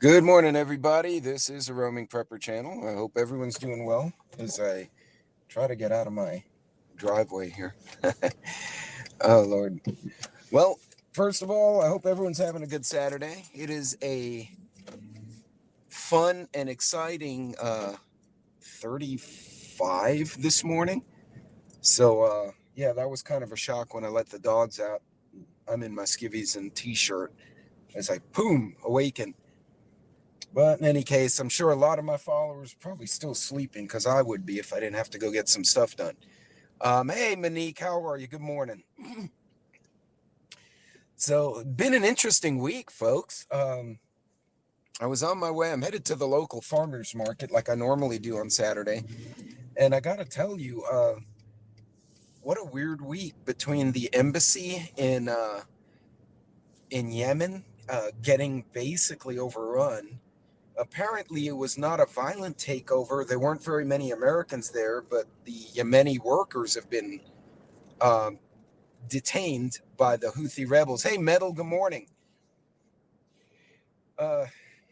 Good morning, everybody. This is a Roaming Prepper channel. I hope everyone's doing well as I try to get out of my driveway here. Oh, Lord. Well, first of all, I hope everyone's having a good Saturday. It is a fun and exciting 35 this morning. So, yeah, that was kind of a shock when I let the dogs out. I'm in my skivvies and t-shirt as I, boom, awaken. But in any case, I'm sure a lot of my followers are probably still sleeping because I would be if I didn't have to go get some stuff done. Hey, Monique, how are you? Good morning. So, been an interesting week, folks. I was on my way. I'm headed to the local farmers market like I normally do on Saturday. And I got to tell you, what a weird week between the embassy in Yemen getting basically overrun. Apparently, it was not a violent takeover. There weren't very many Americans there, but the Yemeni workers have been um, detained by the Houthi rebels. Hey, Metal, good morning.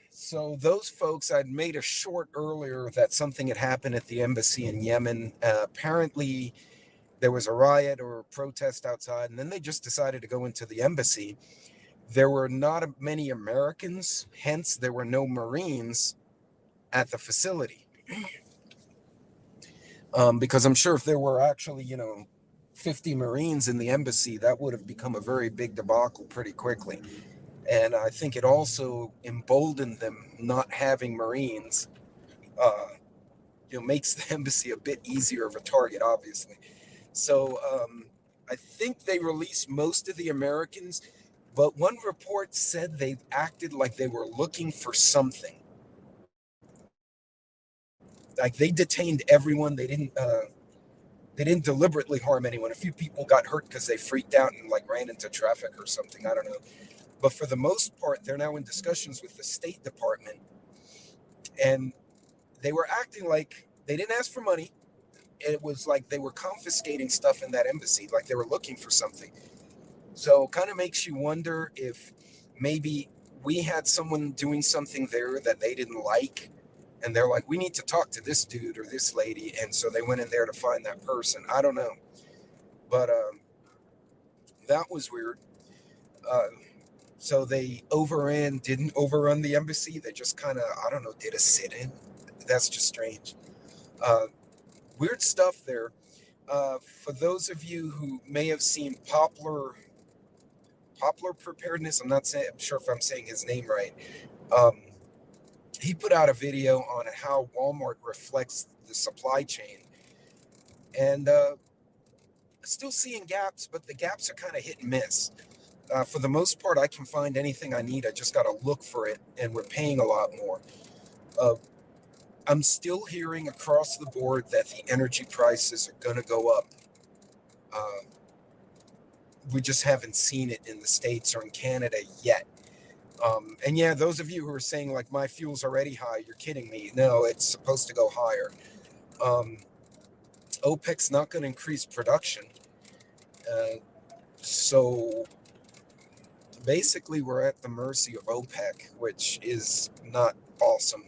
So those folks, I'd made a short earlier that something had happened at the embassy in Yemen. Apparently, there was a riot or a protest outside, and then they just decided to go into the embassy. There were not many Americans, hence there were no Marines at the facility. Because I'm sure if there were actually, 50 Marines in the embassy, that would have become a very big debacle pretty quickly. And I think it also emboldened them not having Marines, makes the embassy a bit easier of a target, obviously. So I think they released most of the Americans, but one report said they acted like they were looking for something. Like they detained everyone. They didn't deliberately harm anyone. A few people got hurt because they freaked out and like ran into traffic or something. I don't know. But for the most part, they're now in discussions with the State Department, and they were acting like they didn't ask for money. It was like they were confiscating stuff in that embassy, like they were looking for something. So kind of makes you wonder if maybe we had someone doing something there that they didn't like, and they're like, we need to talk to this dude or this lady, and so they went in there to find that person. I don't know, but that was weird. Uh, so they didn't overrun the embassy. They just kind of, I don't know, did a sit-in. That's just strange. Uh, Weird stuff there. For those of you who may have seen Poplar Preparedness, I'm sure if I'm saying his name right. Um, he put out a video on how Walmart reflects the supply chain, and still seeing gaps, but the gaps are kind of hit and miss. For the most part, I can find anything I need. I just got to look for it, and we're paying a lot more. Uh, I'm still hearing across the board that the energy prices are going to go up. Uh, we just haven't seen it in the States or in Canada yet. And yeah, those of you who are saying like my fuel's already high, you're kidding me. No, it's supposed to go higher. Um, OPEC's not going to increase production. So basically, we're at the mercy of OPEC, which is not awesome.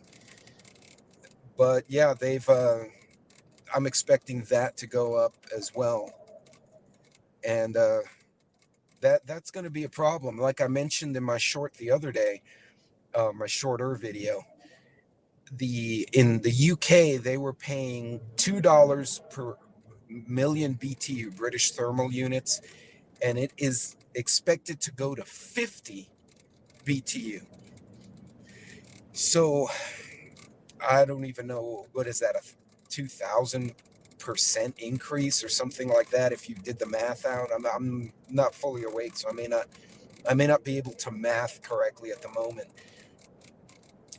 But yeah, I'm expecting that to go up as well. And that's going to be a problem. Like I mentioned in my short the other day, my shorter video, in the UK, they were paying $2 per million BTU, British thermal units, and it is expected to go to 50 BTU. So I don't even know, what is that, a 2,000% increase or something like that if you did the math out. I'm not fully awake, so I may not be able to math correctly at the moment.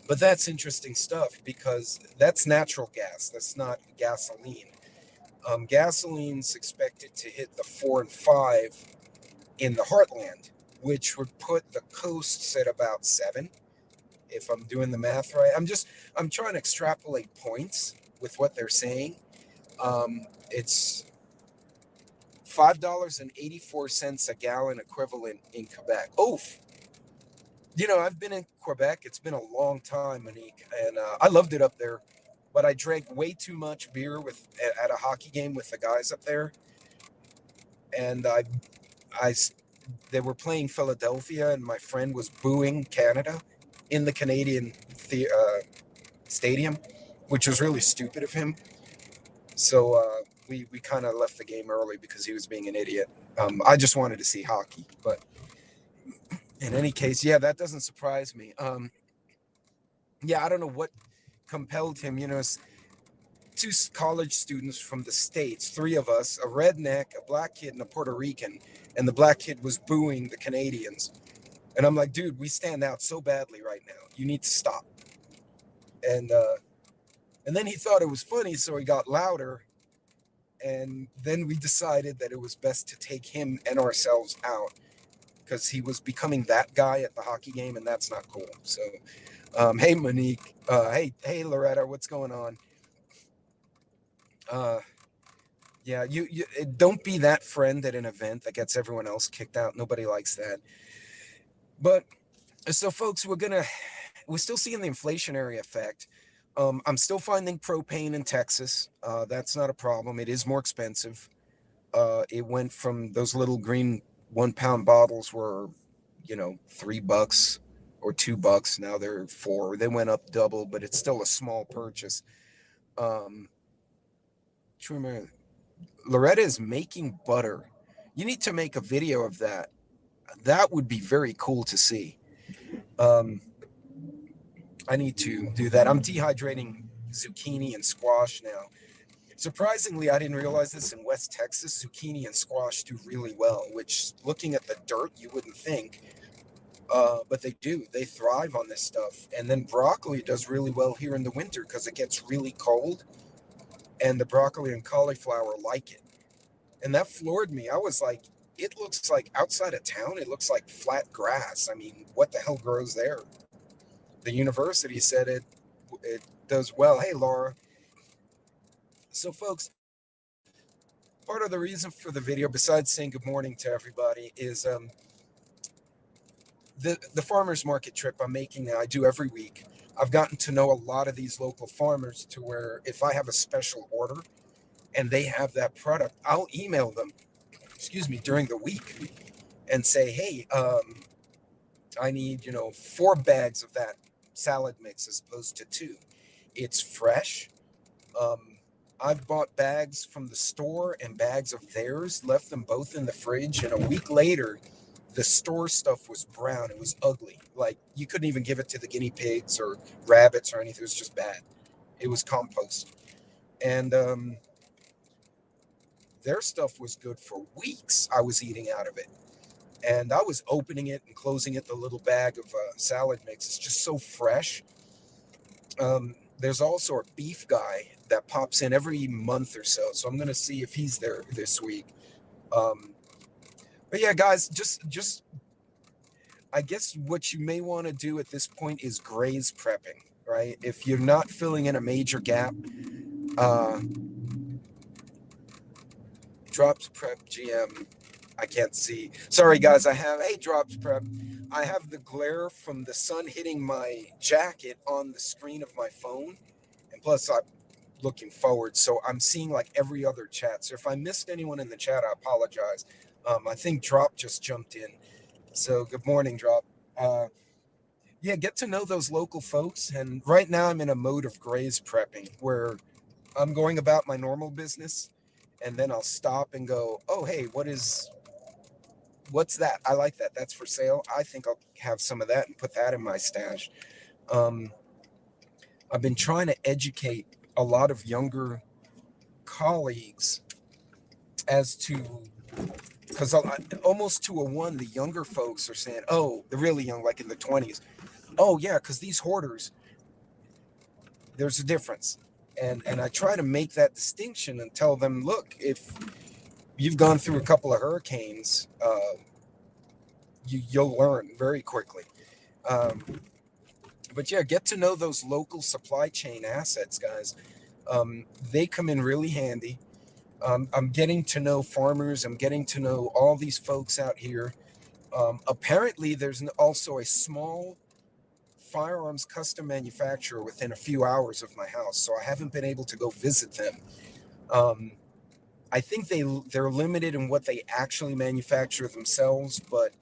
But that's interesting stuff because that's natural gas. That's not gasoline. Gasoline's expected to hit the 4 and 5 in the heartland, which would put the coasts at about 7, if I'm doing the math right. I'm trying to extrapolate points with what they're saying. It's $5.84 a gallon equivalent in Quebec. Oof. I've been in Quebec. It's been a long time, Monique, and I loved it up there. But I drank way too much beer at a hockey game with the guys up there, and I they were playing Philadelphia, and my friend was booing Canada in the Canadian stadium, which was really stupid of him. So we kind of left the game early because he was being an idiot. I just wanted to see hockey, but in any case, yeah, that doesn't surprise me. Yeah, I don't know what compelled him. Two college students from the States, three of us, a redneck, a black kid, and a Puerto Rican. And the black kid was booing the Canadians. And I'm like, dude, we stand out so badly right now. You need to stop. And and then he thought it was funny, so he got louder. And then we decided that it was best to take him and ourselves out because he was becoming that guy at the hockey game, and that's not cool. So, hey Monique, hey Loretta, what's going on? Uh, Yeah, you don't be that friend at an event that gets everyone else kicked out. Nobody likes that. But so, folks, we're still seeing the inflationary effect. I'm still finding propane in Texas. That's not a problem. It is more expensive. It went from those little green 1 pound bottles were, $3 or $2. Now they're four. They went up double, but it's still a small purchase. Um, Loretta is making butter. You need to make a video of that. That would be very cool to see. Um, I need to do that. I'm dehydrating zucchini and squash now. Surprisingly, I didn't realize this in West Texas. Zucchini and squash do really well, which looking at the dirt, you wouldn't think. But they do. They thrive on this stuff. And then broccoli does really well here in the winter because it gets really cold, and the broccoli and cauliflower like it. And that floored me. I was like, it looks like outside of town, it looks like flat grass. I mean, what the hell grows there? The university said it does well. Hey, Laura. So, folks, part of the reason for the video, besides saying good morning to everybody, is the farmers market trip I'm making now. I do every week. I've gotten to know a lot of these local farmers to where if I have a special order and they have that product, I'll email them, excuse me, during the week and say, hey, I need, 4 bags of that salad mix as opposed to two. It's fresh. Um, I've bought bags from the store and bags of theirs, left them both in the fridge, and a week later, the store stuff was brown. It was ugly. Like you couldn't even give it to the guinea pigs or rabbits or anything. It was just bad. It was compost. And their stuff was good for weeks. I was eating out of it. And I was opening it and closing it, the little bag of salad mix. It's just so fresh. There's also a beef guy that pops in every month or so. So I'm going to see if he's there this week. Um, but yeah, guys, just I guess what you may want to do at this point is graze prepping, right? If you're not filling in a major gap, uh, drops prep GM. I can't see. Sorry, guys. Hey, drops prep. I have the glare from the sun hitting my jacket on the screen of my phone. And plus, I'm looking forward. So I'm seeing like every other chat. So if I missed anyone in the chat, I apologize. I think Drop just jumped in. So good morning, Drop. Uh, yeah, get to know those local folks. And right now I'm in a mode of graze prepping where I'm going about my normal business and then I'll stop and go, oh, hey, what's that? I like that. That's for sale. I think I'll have some of that and put that in my stash. Um, I've been trying to educate a lot of younger colleagues as to because almost to a one, the younger folks are saying, oh, the really young, like in the 20s, oh, yeah, because these hoarders, there's a difference. And I try to make that distinction and tell them, look, if you've gone through a couple of hurricanes, you'll learn very quickly. Um, but yeah, get to know those local supply chain assets, guys. They come in really handy. I'm getting to know farmers. I'm getting to know all these folks out here. Apparently, there's also a small firearms custom manufacturer within a few hours of my house, so I haven't been able to go visit them. Um, I think they're limited in what they actually manufacture themselves, but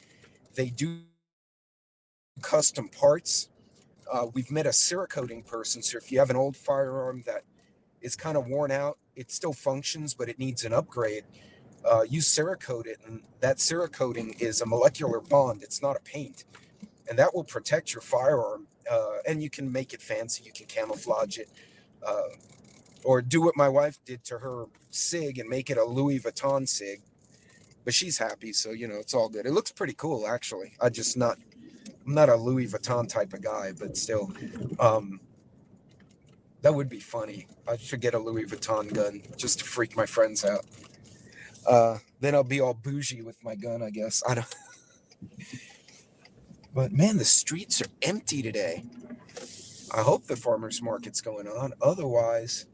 they do custom parts. We've met a Cerakoting person, so if you have an old firearm that is kind of worn out, it still functions, but it needs an upgrade. You Cerakote it, and that Cerakoting is a molecular bond. It's not a paint, and that will protect your firearm. And you can make it fancy. You can camouflage it, uh, or do what my wife did to her SIG and make it a Louis Vuitton SIG. But she's happy, so it's all good. It looks pretty cool, actually. I'm not a Louis Vuitton type of guy, but still, um, that would be funny. I should get a Louis Vuitton gun just to freak my friends out. Then I'll be all bougie with my gun, I guess. I don't. But man, the streets are empty today. I hope the farmers market's going on. Otherwise,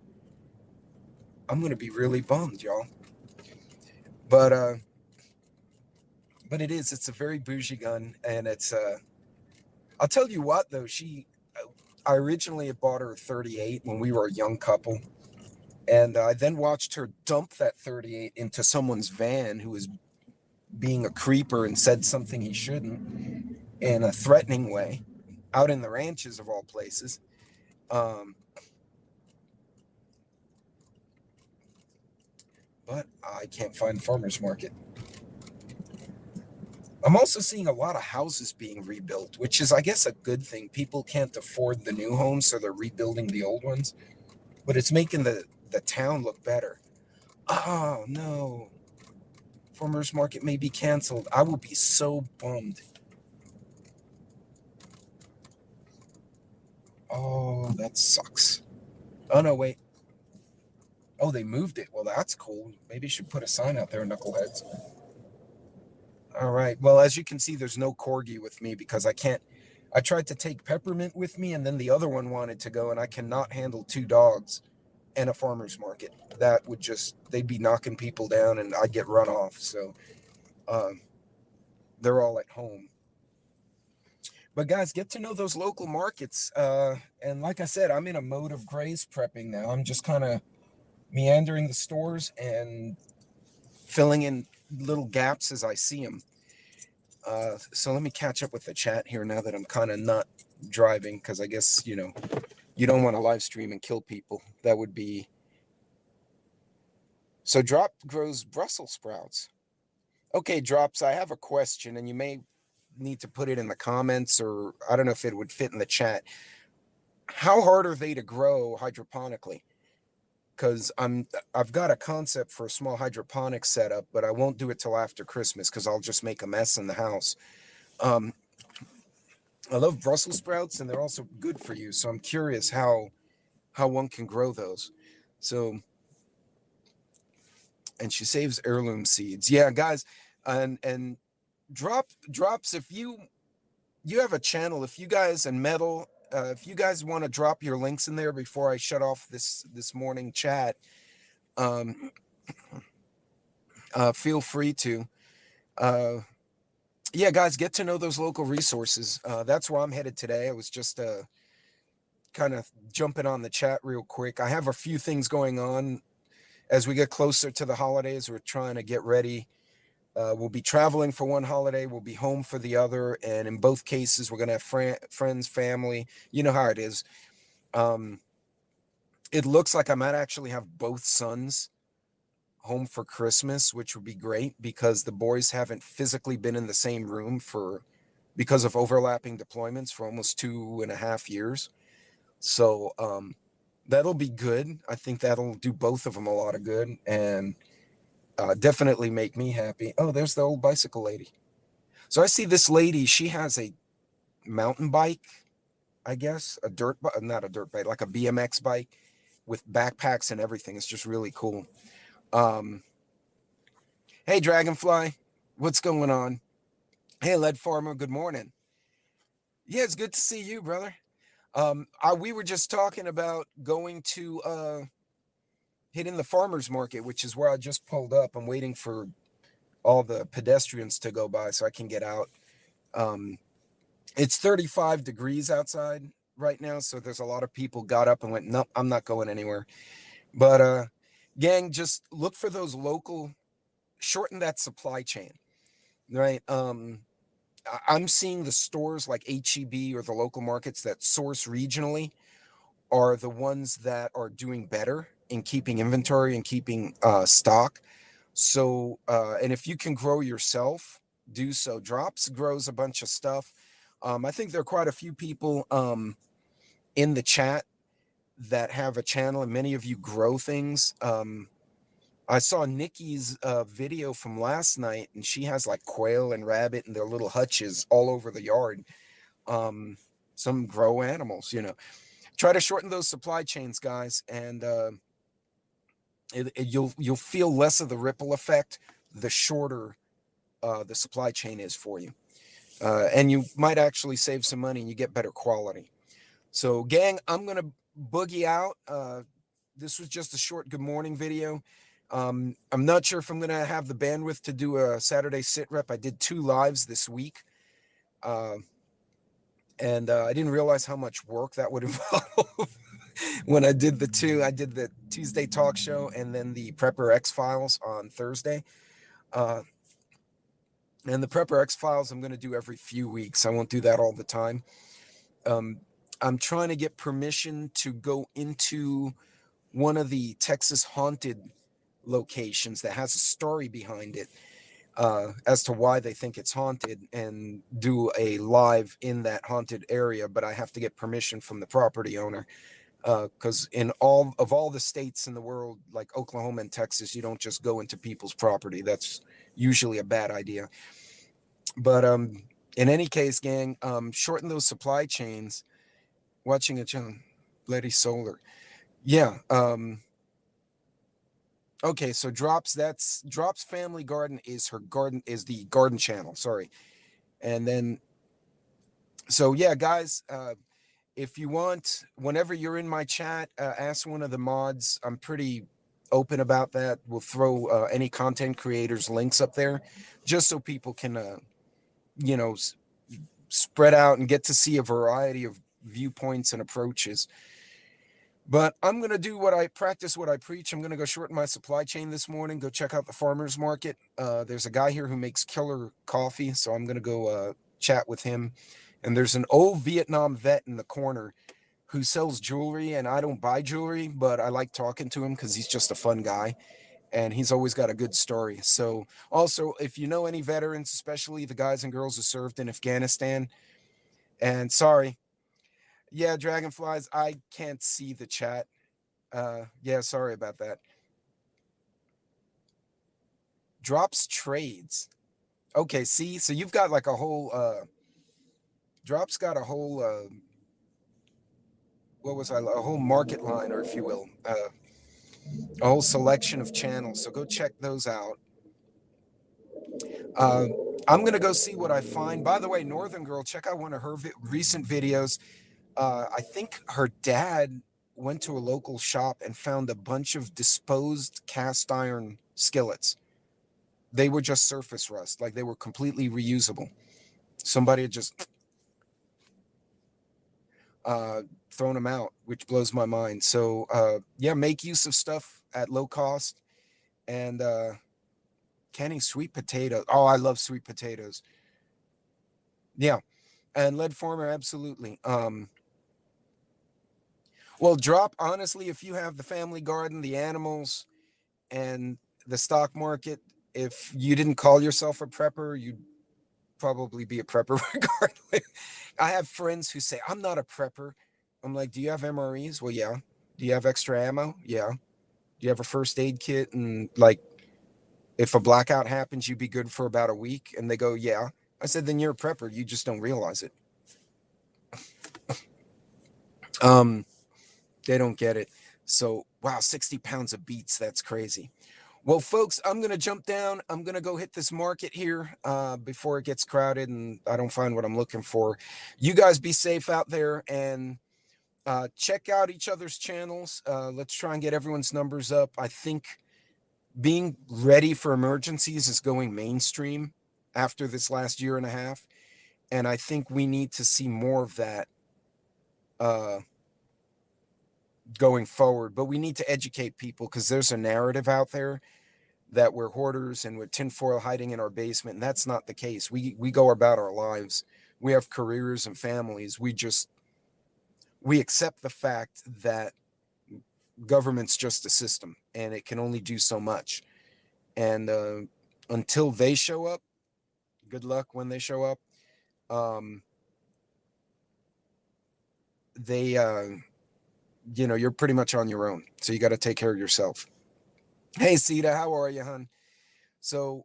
I'm gonna be really bummed, y'all. But uh, but it is. It's a very bougie gun, and it's. I'll tell you what, though. I originally had bought her a 38 when we were a young couple, and I then watched her dump that 38 into someone's van who was being a creeper and said something he shouldn't in a threatening way, out in the ranches of all places. Um, but I can't find farmers market. I'm also seeing a lot of houses being rebuilt, which is, I guess, a good thing. People can't afford the new homes, so they're rebuilding the old ones. But it's making the town look better. Oh, no. Farmers market may be canceled. I will be so bummed. Oh, that sucks. Oh, no, wait. Oh, they moved it. Well, that's cool. Maybe you should put a sign out there, knuckleheads. All right. Well, as you can see, there's no corgi with me because I can't. I tried to take Peppermint with me, and then the other one wanted to go, and I cannot handle two dogs and a farmer's market. That would just, they'd be knocking people down, and I'd get run off. So um, they're all at home. But guys, get to know those local markets. And like I said, I'm in a mode of graze prepping now. I'm just kind of meandering the stores and filling in little gaps as I see them. So let me catch up with the chat here now that I'm kind of not driving, because I guess, you don't want to live stream and kill people. That would be. So Drop grows Brussels sprouts. Okay, Drops, I have a question, and you may need to put it in the comments, or I don't know if it would fit in the chat. How hard are they to grow hydroponically? Because I've got a concept for a small hydroponic setup, but I won't do it till after Christmas because I'll just make a mess in the house. Um, I love Brussels sprouts, and they're also good for you. So I'm curious how one can grow those. So, and she saves heirloom seeds. Yeah, guys, and drops. If you have a channel, if you guys and Metal, if you guys want to drop your links in there before I shut off this morning chat, um, feel free to. Uh, yeah, guys, get to know those local resources. That's where I'm headed today. I was just kind of jumping on the chat real quick. I have a few things going on as we get closer to the holidays. We're trying to get ready. We'll be traveling for one holiday. We'll be home for the other. And in both cases, we're going to have friends, family. You know how it is. It looks like I might actually have both sons home for Christmas, which would be great because the boys haven't physically been in the same room because of overlapping deployments for almost 2.5 years. So that'll be good. I think that'll do both of them a lot of good and definitely make me happy. Oh, there's the old bicycle lady. So I see this lady. She has a mountain bike, I guess, not a dirt bike, like a BMX bike with backpacks and everything. It's just really cool. Hey, Dragonfly, what's going on? Hey, Lead Farmer, good morning. Yeah, it's good to see you, brother. We were just talking about going to hitting the farmer's market, which is where I just pulled up. I'm waiting for all the pedestrians to go by so I can get out. It's 35 degrees outside right now, so there's a lot of people got up and went, nope, I'm not going anywhere. But gang, just look for those local, shorten that supply chain, right? I'm seeing the stores like HEB or the local markets that source regionally are the ones that are doing better in keeping inventory and keeping stock. So, and if you can grow yourself, do so. Drops grows a bunch of stuff. I think there are quite a few people in the chat that have a channel, and many of you grow things. I saw Nikki's video from last night, and she has like quail and rabbit and their little hutches all over the yard. Some grow animals, you know. Try to shorten those supply chains, guys, and you'll feel less of the ripple effect the shorter the supply chain is for you. And you might actually save some money and you get better quality. So, gang, I'm going to boogie out. This was just a short good morning video. I'm not sure if I'm going to have the bandwidth to do a Saturday sit rep. I did 2 lives this week. And I didn't realize how much work that would involve. When I did the 2, I did the Tuesday talk show and then the Prepper X Files on Thursday. And the Prepper X Files I'm going to do every few weeks. I won't do that all the time. I'm trying to get permission to go into one of the Texas haunted locations that has a story behind it as to why they think it's haunted, and do a live in that haunted area. But I have to get permission from the property owner, because in all the states in the world, like Oklahoma and Texas, you don't just go into people's property. That's usually a bad idea. But in any case, gang, shorten those supply chains. Watching a channel, Letty Solar. Yeah. Okay, so Drops Family Garden is the garden channel. Sorry. And then, so yeah, guys, if you want, whenever you're in my chat, ask one of the mods. I'm pretty open about that. We'll throw any content creators links up there just so people can, you know, spread out and get to see a variety of viewpoints and approaches. But I'm going to do what I preach. I'm going to go shorten my supply chain this morning, go check out the farmer's market. There's a guy here who makes killer coffee, so I'm going to go chat with him. And there's an old Vietnam vet in the corner who sells jewelry, and I don't buy jewelry, but I like talking to him because he's just a fun guy, and he's always got a good story. So also, if you know any veterans, especially the guys and girls who served in Afghanistan, and sorry, yeah, Dragonflies, I can't see the chat. Yeah, sorry about that. Drops trades. Okay, see, so you've got like a whole Drops got a whole a whole market line, or if you will, a whole selection of channels. So go check those out. I'm gonna go see what I find. By the way, Northern Girl, check out one of her recent videos. I think her dad went to a local shop and found a bunch of disposed cast iron skillets. They were just surface rust, like they were completely reusable. Somebody had just thrown them out, which blows my mind. So yeah, make use of stuff at low cost. And canning sweet potatoes. Oh, I love sweet potatoes. Yeah, and lead farmer, absolutely. Well, Drop, honestly, if you have the family garden, the animals, and the stock market, if you didn't call yourself a prepper, you'd probably be a prepper regardless. I have friends who say, I'm not a prepper. I'm like, do you have MREs? Well, yeah. Do you have extra ammo? Yeah. Do you have a first aid kit? And like, if a blackout happens, you'd be good for about a week. And they go, yeah. I said, then you're a prepper. You just don't realize it. They don't get it. So, wow, 60 pounds of beets. That's crazy. Well, folks, I'm going to jump down. I'm going to go hit this market here before it gets crowded and I don't find what I'm looking for. You guys be safe out there, and check out each other's channels. Let's try and get everyone's numbers up. I think being ready for emergencies is going mainstream after this last year and a half. And I think we need to see more of that uh, going forward. But we need to educate people, because there's a narrative out there that we're hoarders and we're tinfoil hiding in our basement. And that's not the case. We go about our lives. We have careers and families. We accept the fact that government's just a system and it can only do so much. And until they show up, good luck when they show up. Um, they, you're pretty much on your own. So you got to take care of yourself. Hey, Sita, how are you, hon? So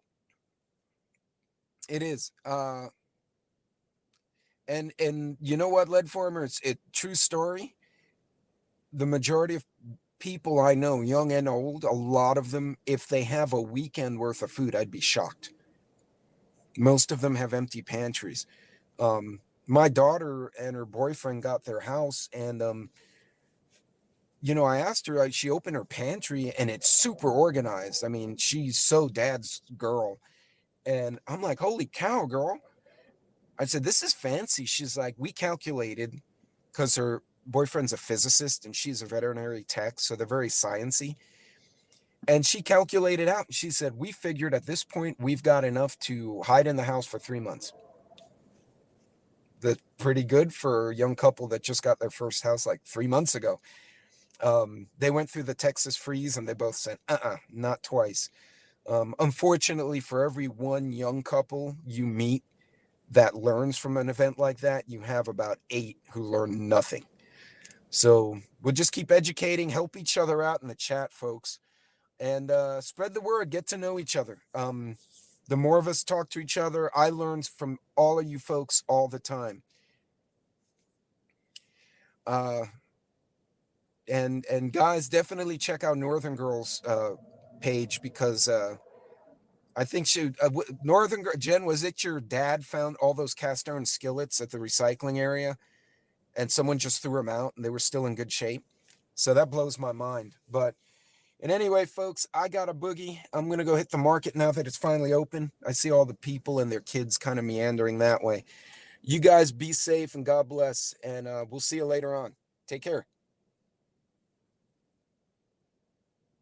it is. And you know what, lead farmers? True story. The majority of people I know, young and old, a lot of them, if they have a weekend worth of food, I'd be shocked. Most of them have empty pantries. My daughter and her boyfriend got their house, and I asked her, she opened her pantry and it's super organized. I mean, she's so dad's girl. And I'm like, holy cow, girl. I said, this is fancy. She's like, we calculated, because her boyfriend's a physicist and she's a veterinary tech, so they're very sciencey. And she calculated out. She said, we figured at this point we've got enough to hide in the house for 3 months. That's pretty good for a young couple that just got their first house like 3 months ago. They went through the Texas freeze and they both said, not twice. Unfortunately, for every one young couple you meet that learns from an event like that, you have about 8 who learn nothing. So we'll just keep educating, help each other out in the chat, folks, and spread the word, get to know each other. The more of us talk to each other, I learn from all of you folks all the time. And guys, definitely check out Northern Girls page, because I think Northern Girl, Jen, was it your dad found all those cast iron skillets at the recycling area and someone just threw them out and they were still in good shape? So that blows my mind. But and anyway, folks, I got a boogie. I'm going to go hit the market now that it's finally open. I see all the people and their kids kind of meandering that way. You guys be safe and God bless. And we'll see you later on. Take care.